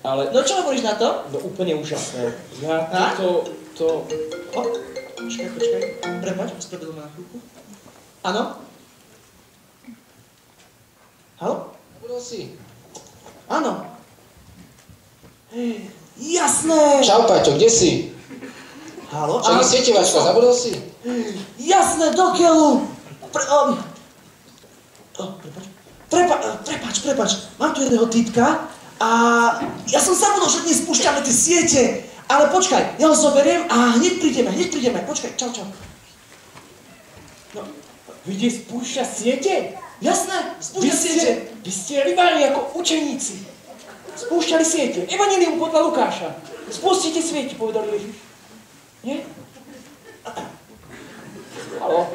ale... No čo hovoríš na to? No úplne úžasné. Ja to... O, počkaj. Prepáč, ospravedlňujem ma na chvíľku. Áno? Haló? Zabudol si. Áno. Jasné! Čau, Paťo, kde si? Haló? Čau, svietevačka, zabudol si? Jasné, do keľu! Prepáč. Mám tu jedného typka a ja som zabudol, že dnes spúšťame tie siete. Ale počkaj, ja ho zoberiem a hneď prídeme. Počkaj, čau. No. Vy spúšťa siete? Jasné, spúšťa siete. Vy ste rybári ako učeníci. Spúšťali siete. Evanjelium podľa Lukáša. Spustite siete, povedal Ježiš. Nie? Haló?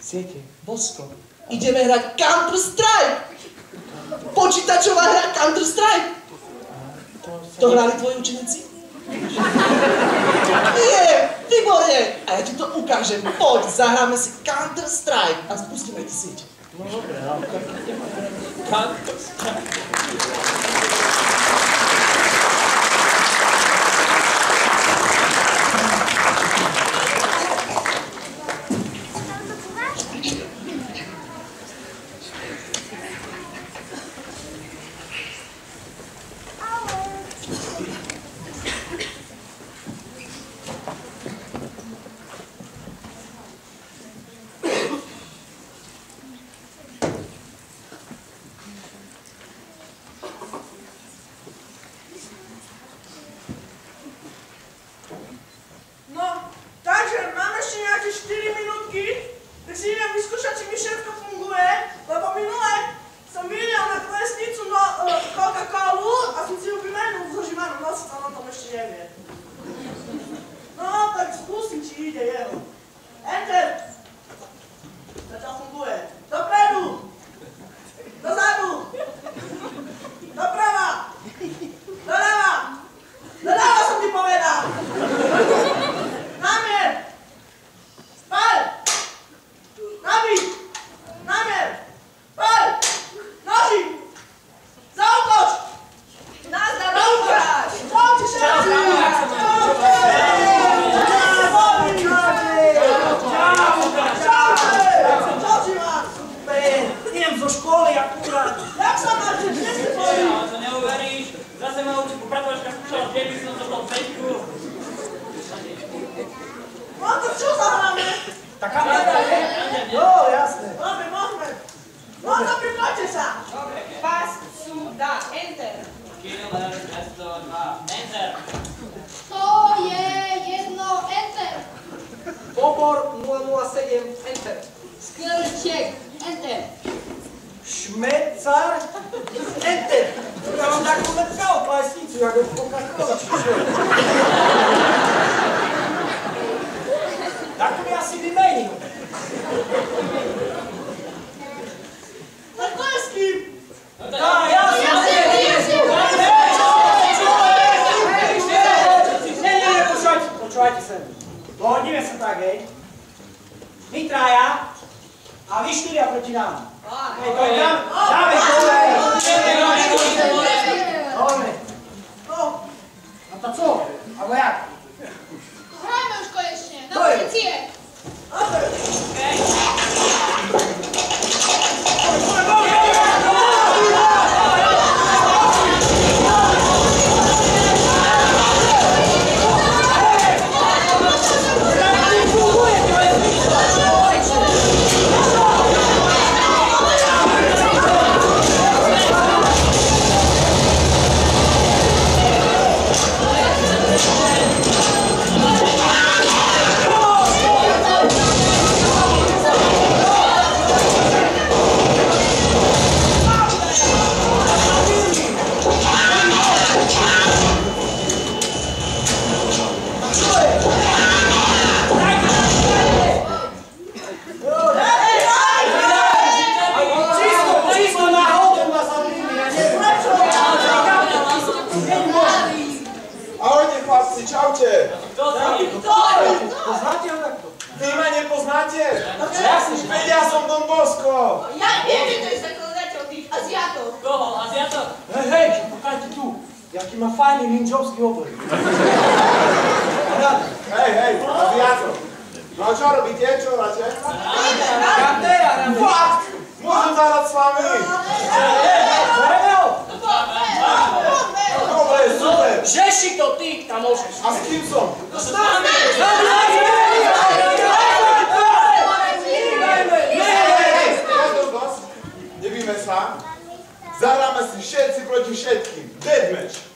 Siete. Bosko, ideme hrať Counter-Strike. Počítačová hra Counter-Strike. To hrali tvoji učeníci? Nie, výborne. A ja ti to ukážem. Poď, zahráme si Counter-Strike a spustíme ti sieť. No dobre, no tak ideme hrať Counter-Strike. Jaký má fajný ninjovský obor. Hej, aviátor. No a čo robíte? Čo hráte? Randera. Fakt! Môžem zahrať s vami? Bereme ho. Dobre, super. Žeši to ty, tam môžeš. A s kým som? S nami. Nebíme sa. Zahráme si všetci proti všetkým. Deathmatch.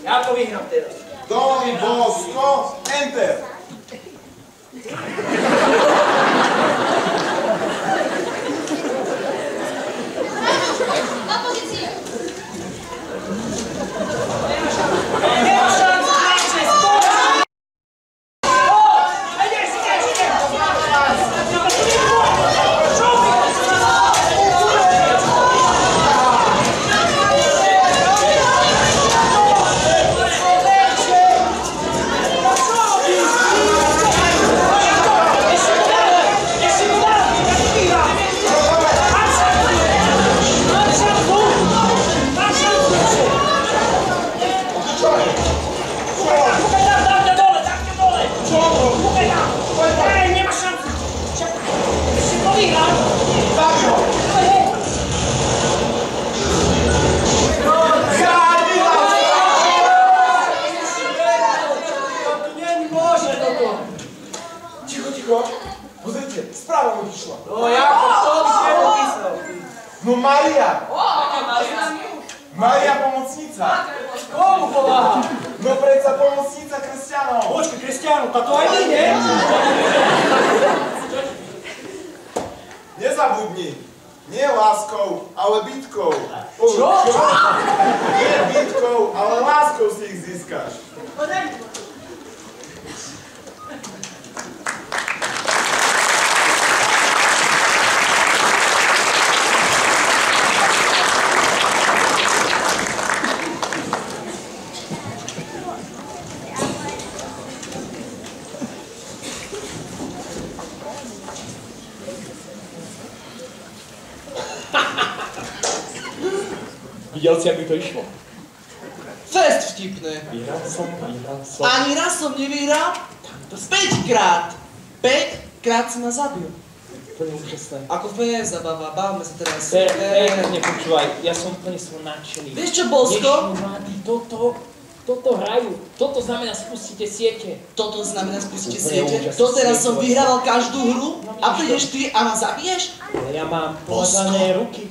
Ja to vyhrám teraz. Don Bosco, enter. Na pozíciu! Nemá šancu, radšej, spolu! Ideš! Pozrite, správa mi prišla. No jako to bych nepopísal. No Maria! Maria pomocnica. Komu pomáha? No predsa pomocnica kresťanov. Počkaj, kresťanov, to aj my, nie? Nezabudni. Nie láskou, ale bitkou. Čo? Nie bitkou, ale láskou si ich získaš. Viděl jsi, jak by to išlo? Fest vtipné. Vyhral som. Ani raz som nevyhral. 5-krát. 5-krát si ma zabil. To je úžasné. Ako fér zabava, bavme sa teraz. Nepočúvaj, ja som úplne som nadšený. Vieš čo, Bosko? Dnešní mladí toto hrajú. Toto znamená spustite siete. Toto znamená spustite Úplne siete. úžasné. Doteraz som vyhrával každú hru a prídeš ty a ma zabiješ? Ale ja mám pomazané ruky.